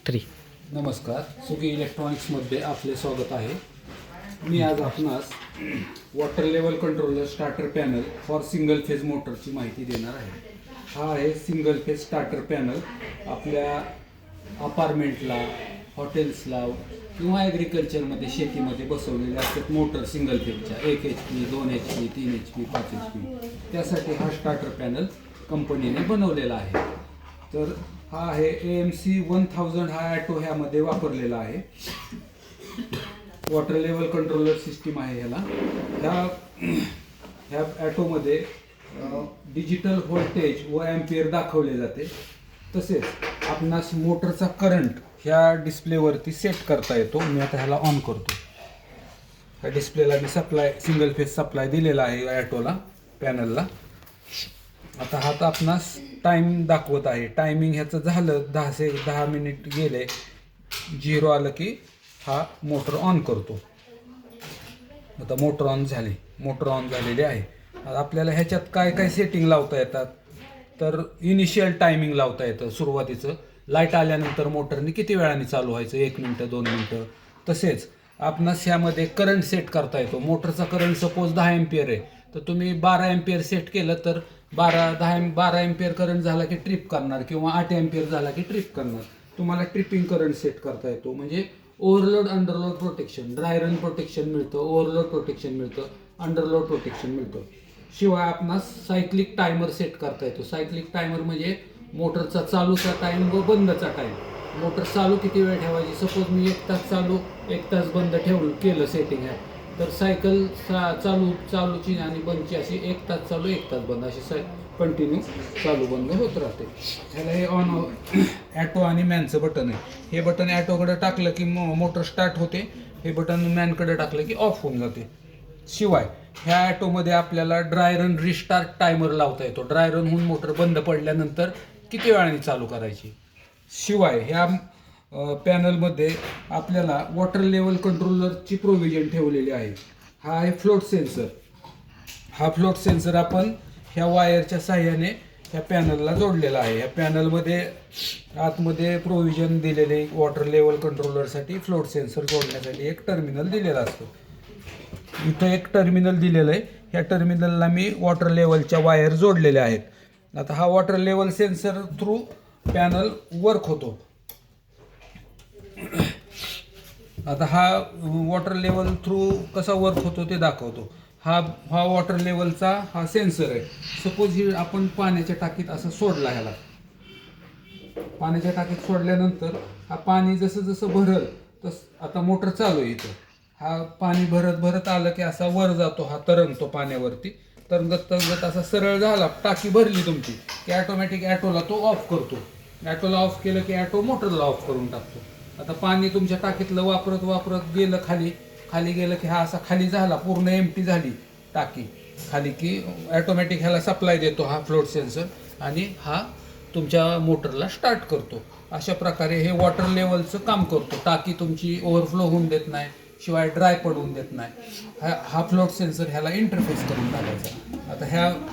3. नमस्कार, सुगी इलेक्ट्रॉनिक्समध्ये आपले स्वागत आहे. मी आज आपणास water level controller starter panel for single phase मोटरची माहिती देणार आहे. हा आहे सिंगल फेज स्टार्टर पॅनल. आपल्या अपार्टमेंटला, हॉटेल्सला किंवा ॲग्रिकल्चरमध्ये शेतीमध्ये बसवलेले असतात मोटर सिंगल फेजच्या 1 HP, 2 HP, 3 HP, 5 HP. त्यासाठी हा स्टार्टर पॅनल कंपनीने बनवलेला आहे. तर हा आहे AMC 1000 हा ॲटो ह्यामध्ये वापरलेला आहे. वॉटर लेवल कंट्रोलर सिस्टीम आहे ह्याला. ह्या ॲटोमध्ये डिजिटल व्होल्टेज व ॲम्पियर दाखवले जाते. तसेच आपणास मोटरचा करंट ह्या डिस्प्लेवरती सेट करता येतो. मी आता ह्याला ऑन करतो. ह्या डिस्प्लेला मी सिंगल फेज सप्लाय दिलेला आहे ॲटोला, पॅनलला. आता हा तर आपणास टाईम दाखवत आहे. टायमिंग ह्याचं झालं 10 मिनिट गेले, 0 आलं की हा मोटर ऑन करतो. आता मोटर ऑन झालेली आहे. आता आपल्याला ह्याच्यात काय काय सेटिंग लावता येतात, तर इनिशियल टायमिंग लावता येतं. सुरुवातीचं लाईट आल्यानंतर मोटरने किती वेळाने चालू व्हायचं, 1 मिनिटं 2 मिनिटं. तसेच आपणास ह्यामध्ये करंट सेट करता येतो. मोटरचा करंट सपोज 10 एम्पियर आहे, तर तुम्ही 12 एम्पियर सेट केलं तर 12 एम्पियर करंट झाला की ट्रिप करणार, किंवा 8 एम्पियर झाला की ट्रिप करणार. तुम्हाला ट्रिपिंग करंट सेट करता येतो. म्हणजे overload underload protection, dry run protection मिळतं, ओव्हरलोड प्रोटेक्शन मिळतं, अंडरलोड प्रोटेक्शन मिळतं. शिवाय आपणास सायक्लिक टायमर सेट करता येतो. सायक्लिक टायमर म्हणजे मोटरचा चालूचा टाईम व बंदचा टाईम. मोटर चालू किती वेळ ठेवायची, सपोज मी 1 तास चालू 1 तास बंद केलं सेटिंग आहे, तर सायकल चालूची आणि बंदची अशी 1 तास चालू 1 तास बंद अशी कंटिन्यू चालू बंद होत राहते. ह्याला हे ऑन ॲटो आणि मॅनचं बटन आहे. हे बटन ॲटोकडे टाकलं की मोटर स्टार्ट होते, हे बटन मॅनकडे टाकलं की ऑफ होऊन जाते. शिवाय ह्या ॲटोमध्ये आपल्याला ड्राय रन रिस्टार्ट टायमर लावता येतो. ड्राय रन होऊन मोटर बंद पडल्यानंतर किती वेळाने चालू करायची. शिवाय ह्या पॅनलमध्ये आपल्याला वॉटर लेवल कंट्रोलरची प्रोव्हिजन ठेवलेली आहे. हा आहे फ्लोट सेन्सर. हा फ्लोट सेन्सर आपण ह्या वायरच्या साह्याने ह्या पॅनलला जोडलेला आहे. ह्या पॅनलमध्ये आतमध्ये प्रोव्हिजन दिलेले वॉटर लेवल कंट्रोलरसाठी फ्लोट सेन्सर जोडण्यासाठी एक टर्मिनल दिलेलं असतं. इथं एक टर्मिनल दिलेलं आहे. ह्या टर्मिनलला मी वॉटर लेवलच्या वायर जोडलेल्या आहेत. आता हा water level sensor through panel work होतो. आता हा वॉटर लेवल थ्रू कसा वर्क होतो ते दाखवतो. हा वॉटर लेवलचा हा सेन्सर आहे. सपोज ही आपण पाण्याच्या टाकीत असं सोडला, ह्याला पाण्याच्या टाकीत सोडल्यानंतर हा पाणी जसं जसं भरल तसं आता मोटर चालू आहे. इथं हा पाणी भरत आलं की असा वर जातो, हा तरंगतो पाण्यावरती. तरंगत असा सरळ झाला, टाकी भरली तुमची की ॲटोमॅटिक ॲटोला तो ऑफ करतो. ॲटोला ऑफ केलं की ॲटो मोटरला ऑफ करून टाकतो. आता पाणी तुमच्या टाकीतलं वापरत गेलं, खाली गेलं की हा असा खाली झाला, पूर्ण एम्प्टी झाली टाकी खाली की ॲटोमॅटिक ह्याला सप्लाय देतो हा फ्लोट सेन्सर, आणि हा तुमच्या मोटरला स्टार्ट करतो. अशा प्रकारे हे वॉटर लेवलचं काम करतो. टाकी तुमची ओव्हरफ्लो होऊन देत नाही, शिवाय ड्राय पडवून देत नाही. हा फ्लोट सेन्सर ह्याला इंटरफेस करून टाकायचा. आता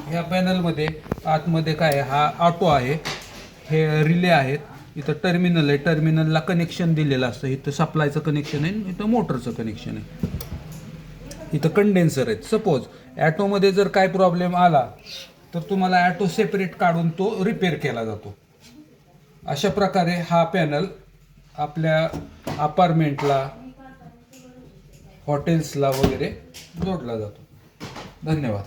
ह्या पॅनलमध्ये आतमध्ये काय, हा ऑटो आहे, हे रिले आहेत, इथं टर्मिनल आहे, टर्मिनलला कनेक्शन दिलेलं असतं. इथं सप्लायचं कनेक्शन आहे, इथं मोटरचं कनेक्शन आहे, इथं कंडेन्सर आहेत. सपोज ॲटोमध्ये जर काय प्रॉब्लेम आला तर तुम्हाला ॲटो सेपरेट काढून तो रिपेअर केला जातो. अशा प्रकारे हा पॅनल आपल्या अपार्टमेंटला, हॉटेल्सला वगैरे जोडला जातो. धन्यवाद.